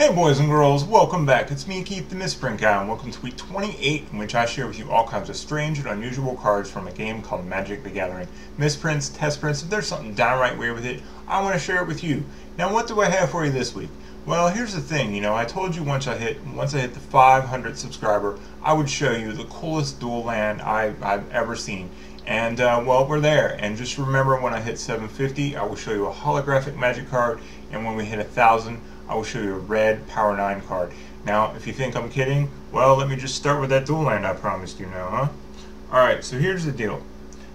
Hey boys and girls, welcome back. It's me, Keith the Misprint Guy, and welcome to week 28, in which I share with you all kinds of strange and unusual cards from a game called Magic the Gathering. Misprints, test prints, if there's something downright weird with it, I want to share it with you. Now what do I have for you this week? Well, here's the thing, I told you once I hit the 500 subscriber, I would show you the coolest dual land I've ever seen. And well, we're there. And just remember, when I hit 750, I will show you a holographic Magic card, and when we hit 1,000, I will show you a red Power 9 card. Now, if you think I'm kidding, well, let me just start with that dual land I promised you now, huh? Alright, so here's the deal.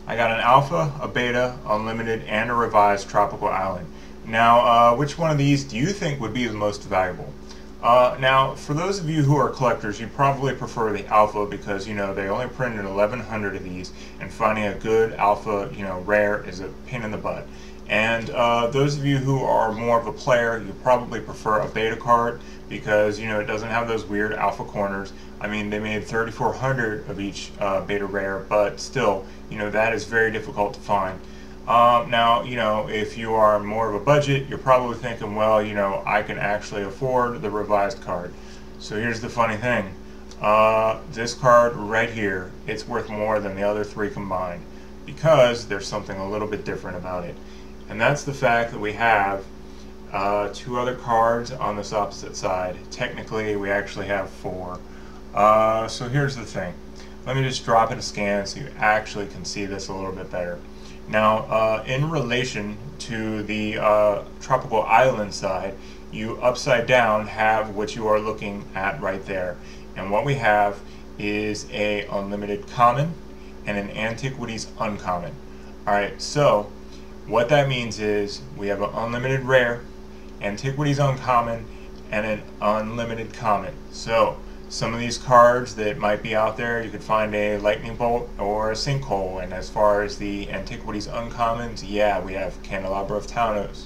I got an alpha, a beta, unlimited, and a revised tropical island. Now, which one of these do you think would be the most valuable? Now, for those of you who are collectors, you probably prefer the alpha because, they only printed 1,100 of these, and finding a good alpha, rare is a pain in the butt. And those of you who are more of a player, you probably prefer a beta card because, it doesn't have those weird alpha corners. I mean, they made 3,400 of each beta rare, but still, that is very difficult to find. Now, if you are more of a budget, you're probably thinking, well, I can actually afford the revised card. So here's the funny thing. This card right here, it's worth more than the other three combined because there's something a little bit different about it. And that's the fact that we have two other cards on this opposite side. Technically, we actually have four. So here's the thing. Let me just drop in a scan so you actually can see this a little bit better. Now, in relation to the tropical island side, you upside down have what you are looking at right there. And what we have is a unlimited common and an antiquities uncommon. Alright, so what that means is we have an unlimited rare, antiquities uncommon, and an unlimited common. So some of these cards that might be out there, you could find a lightning bolt or a sinkhole. And as far as the antiquities uncommons, yeah, we have Candelabra of Taunos,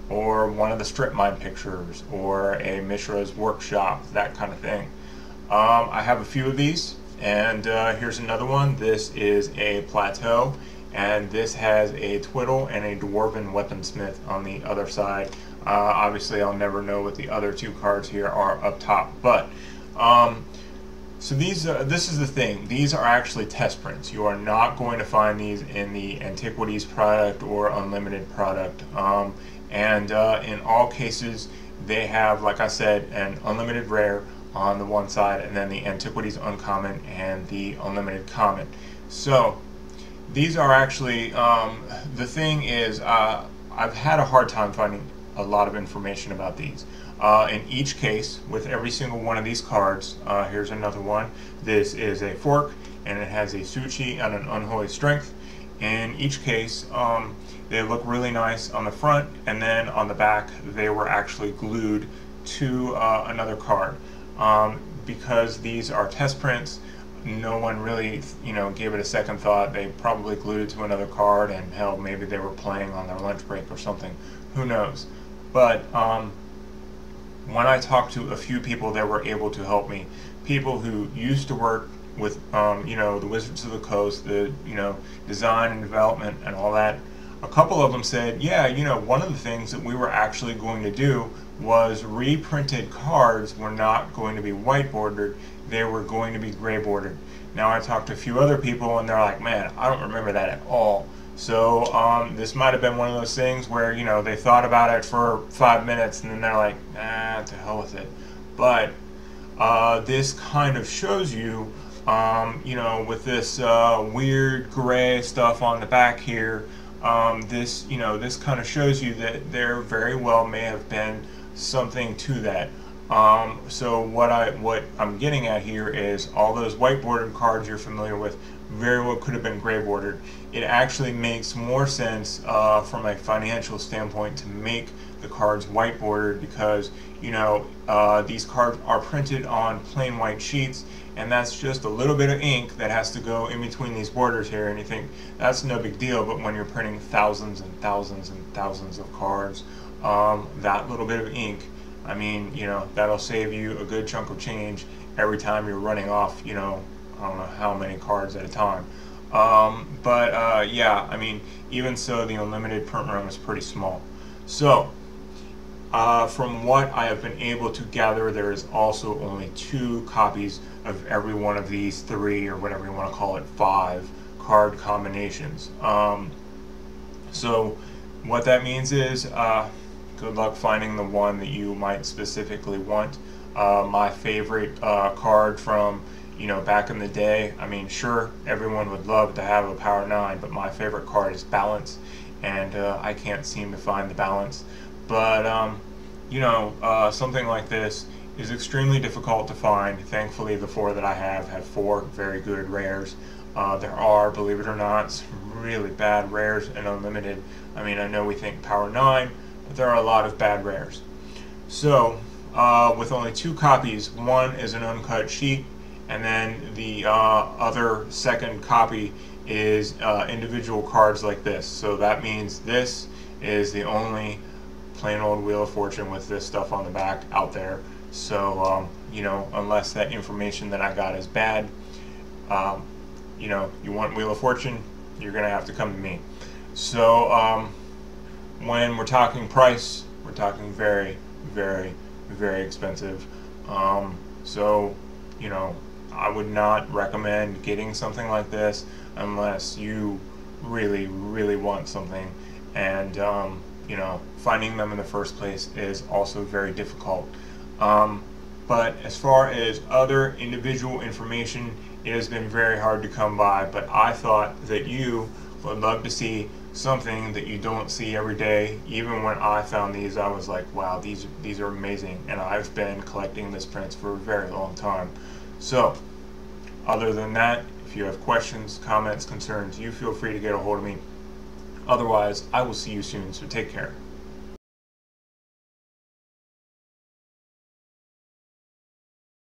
or one of the strip mine pictures, or a Mishra's workshop, that kind of thing. I have a few of these, and here's another one. This is a plateau, and this has a twiddle and a dwarven weaponsmith on the other side. Obviously, I'll never know what the other two cards here are up top, but so this is the thing. These are actually test prints. You are not going to find these in the antiquities product or unlimited product. And in all cases, they have, like I said, an unlimited rare on the one side, and then the antiquities uncommon and the unlimited common. So these are actually, the thing is, I've had a hard time finding a lot of information about these. In each case, with every single one of these cards, here's another one. This is a fork, and it has a Suchi and an Unholy Strength. In each case, they look really nice on the front, and then on the back, they were actually glued to another card. Because these are test prints, no one really, gave it a second thought. They probably glued it to another card, and hell, maybe they were playing on their lunch break or something. Who knows? But when I talked to a few people that were able to help me, people who used to work with, the Wizards of the Coast, the, design and development and all that, a couple of them said, yeah, one of the things that we were actually going to do was reprinted cards were not going to be white bordered, they were going to be gray bordered. Now I talked to a few other people and they're like, man, I don't remember that at all. So this might have been one of those things where, they thought about it for 5 minutes and then they're like, nah, to hell with it. But this kind of shows you, with this weird gray stuff on the back here, this kind of shows you that there very well may have been something to that. So what I'm getting at here is all those white bordered cards you're familiar with very well could have been gray bordered. It actually makes more sense from a financial standpoint to make the cards white bordered because these cards are printed on plain white sheets, and that's just a little bit of ink that has to go in between these borders here, and you think that's no big deal, but when you're printing thousands and thousands and thousands of cards, that little bit of ink, I mean, that'll save you a good chunk of change every time you're running off, I don't know how many cards at a time. But, yeah, I mean, even so, the unlimited print room is pretty small. So, From what I have been able to gather, there is also only 2 copies of every one of these 3, or whatever you want to call it, 5 card combinations. So what that means is good luck finding the one that you might specifically want. My favorite card from back in the day, I mean, sure, everyone would love to have a Power 9, but my favorite card is Balance, and I can't seem to find the Balance. But something like this is extremely difficult to find. Thankfully, the 4 that I have 4 very good rares. There are, believe it or not, some really bad rares in Unlimited. I mean, I know we think Power 9, but there are a lot of bad rares. So, with only 2 copies, one is an uncut sheet, and then the other second copy is individual cards like this. So that means this is the only plain old Wheel of Fortune with this stuff on the back out there. So, unless that information that I got is bad, you want Wheel of Fortune, you're going to have to come to me. So, when we're talking price, we're talking very, very, very expensive. So, I would not recommend getting something like this unless you really, really want something. And, finding them in the first place is also very difficult. But as far as other individual information, it has been very hard to come by, but I thought that you would love to see something that you don't see every day. Even when I found these, I was like, wow, these are amazing, and I've been collecting misprints for a very long time. So, other than that, if you have questions, comments, concerns, you feel free to get a hold of me. Otherwise, I will see you soon, so take care.